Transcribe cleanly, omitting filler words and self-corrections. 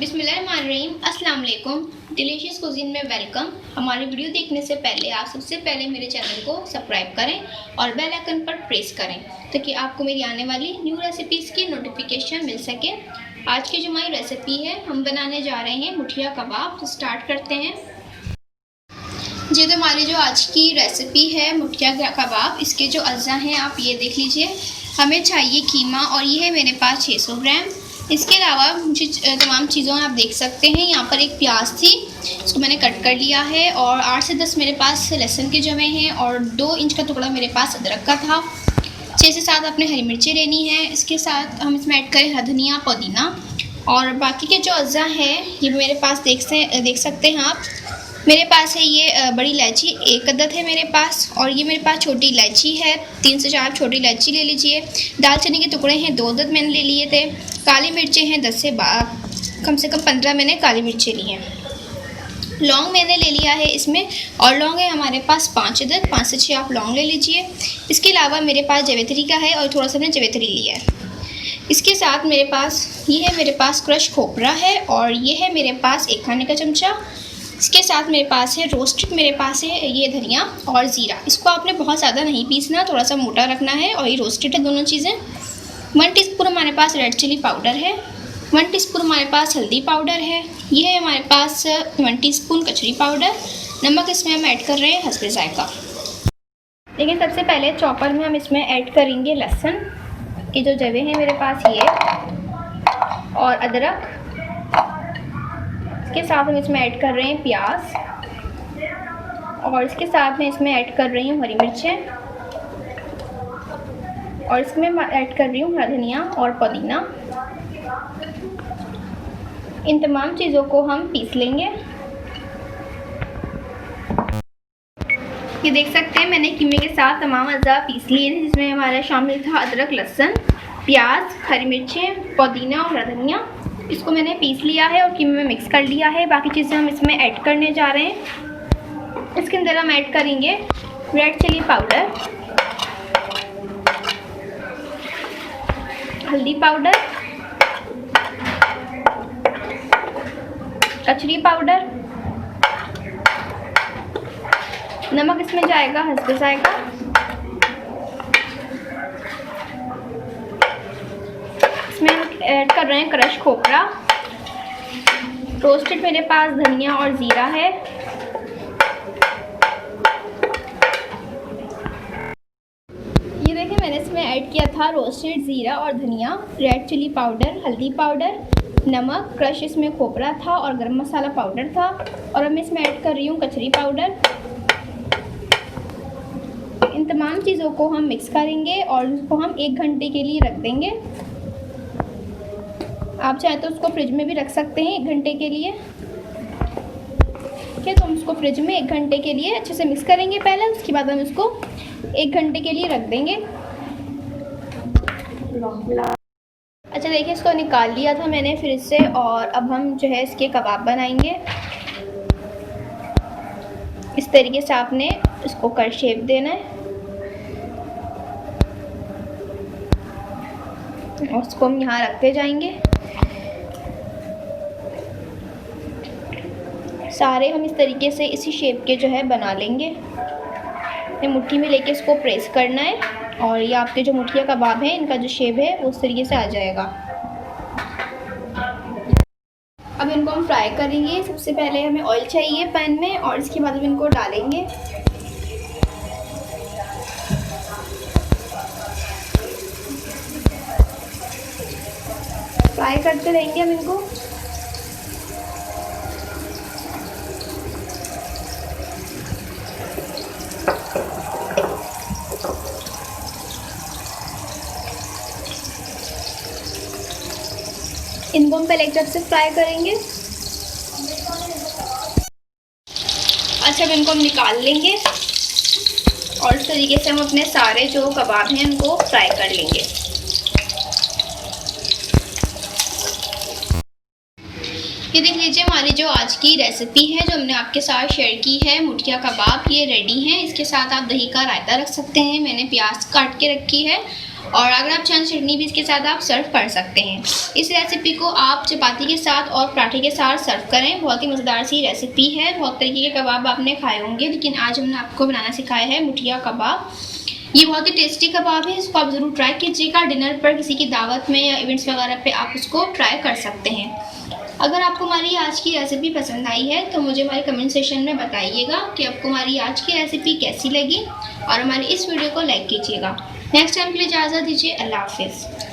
बिस्मिल्लाहिर्रहमानिर्रहीम। अस्सलाम वालेकुम। डिलीशियस कुजीन में वेलकम। हमारी वीडियो देखने से पहले आप सबसे पहले मेरे चैनल को सब्सक्राइब करें और बेल आइकन पर प्रेस करें ताकि आपको मेरी आने वाली न्यू रेसिपीज़ की नोटिफिकेशन मिल सके। आज की जो हमारी रेसिपी है, हम बनाने जा रहे हैं मुठिया कबाब। तो स्टार्ट करते हैं। जी, तो हमारी जो आज की रेसिपी है मुठिया कबाब, इसके जो अज्जा हैं आप ये देख लीजिए। हमें चाहिए कीमा और ये है मेरे पास 600 ग्राम। इसके अलावा मुझे तमाम चीज़ों आप देख सकते हैं। यहाँ पर एक प्याज थी, इसको मैंने कट कर लिया है, और 8 से 10 मेरे पास लहसुन के जमे हैं, और 2 इंच का टुकड़ा मेरे पास अदरक का था। 6 से 7 अपने हरी मिर्ची लेनी है। इसके साथ हम इसमें ऐड करें हरा धनिया, पुदीना, और बाकी के जो अज्जा हैं ये मेरे पास देख सकते हैं आप। मेरे पास है ये बड़ी इलायची 1 अदद है मेरे पास, और ये मेरे पास छोटी इलायची है 3 से 4 छोटी इलायची ले लीजिए। दालचीनी के टुकड़े हैं 2 अदद मैंने ले लिए थे। काली मिर्चें हैं 10 से 12, कम से कम 15 मैंने काली मिर्चें ली हैं। लौंग मैंने ले लिया है इसमें, और लौंग है हमारे पास 5 अदद, 5 से 6 आप लौंग ले लीजिए। इसके अलावा मेरे पास जवेत्री का है, और थोड़ा सा मैंने जवेत्री लिया है। इसके साथ मेरे पास क्रश खोपरा है, और ये है मेरे पास 1 खाने का चमचा। इसके साथ मेरे पास है रोस्टेड, मेरे पास है ये धनिया और ज़ीरा। इसको आपने बहुत ज़्यादा नहीं पीसना, थोड़ा सा मोटा रखना है, और ये रोस्टेड है दोनों चीज़ें। 1 टीस्पून हमारे पास रेड चिली पाउडर है। 1 टीस्पून हमारे पास हल्दी पाउडर है। ये है हमारे पास 1 टीस्पून कचरी पाउडर। नमक इसमें हम ऐड कर रहे हैं हस्बे जायका। लेकिन सबसे पहले चॉपर में हम इसमें ऐड करेंगे लहसुन के जो जवे हैं मेरे पास ये, और अदरक। इसके साथ हम इसमें ऐड कर रहे हैं प्याज, और इसके साथ मैं इसमें ऐड कर रही हूँ हरी मिर्चें, और इसमें मैं ऐड कर रही हूँ हरा धनिया और पुदीना। इन तमाम चीज़ों को हम पीस लेंगे। ये देख सकते हैं मैंने कीमे के साथ तमाम अज़्ज़ा पीस लिए थे, जिसमें हमारा शामिल था अदरक, लहसुन, प्याज, हरी मिर्चें, पुदीना और हरा धनिया। इसको मैंने पीस लिया है और कीमे में मिक्स कर लिया है। बाकी चीज़ें हम इसमें ऐड करने जा रहे हैं। इसके अंदर हम ऐड करेंगे रेड चिली पाउडर, हल्दी पाउडर, कचरी पाउडर, नमक इसमें जाएगा हस्बे जायका। इसमें हम ऐड कर रहे हैं क्रश खोपरा, रोस्टेड मेरे पास धनिया और ज़ीरा है। ये देखिए मैंने इसमें ऐड किया था रोस्टेड ज़ीरा और धनिया, रेड चिली पाउडर, हल्दी पाउडर, नमक, क्रश इसमें खोपरा था, और गरम मसाला पाउडर था। और अब मैं इसमें ऐड कर रही हूँ कचरी पाउडर। इन तमाम चीज़ों को हम मिक्स करेंगे और उसको हम 1 घंटे के लिए रख देंगे। आप चाहे तो उसको फ्रिज में भी रख सकते हैं 1 घंटे के लिए। ठीक है, तो हम उसको फ्रिज में 1 घंटे के लिए अच्छे से मिक्स करेंगे पहले, उसके बाद हम उसको 1 घंटे के लिए रख देंगे। अच्छा देखिए, इसको निकाल लिया था मैंने फ्रिज से, और अब हम जो है इसके कबाब बनाएंगे। इस तरीके से आपने इसको कर शेप देना है, और उसको हम यहाँ रखते जाएंगे। सारे हम इस तरीके से इसी शेप के जो है बना लेंगे। ये मुट्ठी में लेके इसको प्रेस करना है, और ये आपके जो मुठिया कबाब हैं इनका जो शेप है वो उस तरीके से आ जाएगा। अब इनको हम फ्राई करेंगे। सबसे पहले हमें ऑयल चाहिए पैन में, और इसके बाद हम इनको डालेंगे। फ्राई करते रहेंगे हम इनको। इनको हम पहले एक तरफ से फ्राई करेंगे। अच्छा, अब इनको हम निकाल लेंगे, और इस तरीके से हम अपने सारे जो कबाब हैं उनको फ्राई कर लेंगे। ये देख लीजिए, हमारी जो आज की रेसिपी है जो हमने आपके साथ शेयर की है मुठिया कबाब, ये रेडी हैं। इसके साथ आप दही का रायता रख सकते हैं। मैंने प्याज काट के रखी है, और अगर आप चाहें चटनी भी इसके साथ आप सर्व कर सकते हैं। इस रेसिपी को आप चपाती के साथ और पराठे के साथ सर्व करें। बहुत ही मज़ेदार सी रेसिपी है। बहुत तरीके के कबाब आपने खाए होंगे, लेकिन आज हमने आपको बनाना सिखाया है मुठिया कबाब। ये बहुत ही टेस्टी कबाब है, इसको आप ज़रूर ट्राई कीजिएगा। डिनर पर किसी की दावत में या इवेंट्स वगैरह पे आप उसको ट्राई कर सकते हैं। अगर आपको हमारी आज की रेसिपी पसंद आई है तो मुझे हमारे कमेंट सेक्शन में बताइएगा कि आपको हमारी आज की रेसिपी कैसी लगी, और हमारी इस वीडियो को लाइक कीजिएगा। नेक्स्ट टाइम के लिए इजाज़त दीजिए। अल्लाह हाफिज़।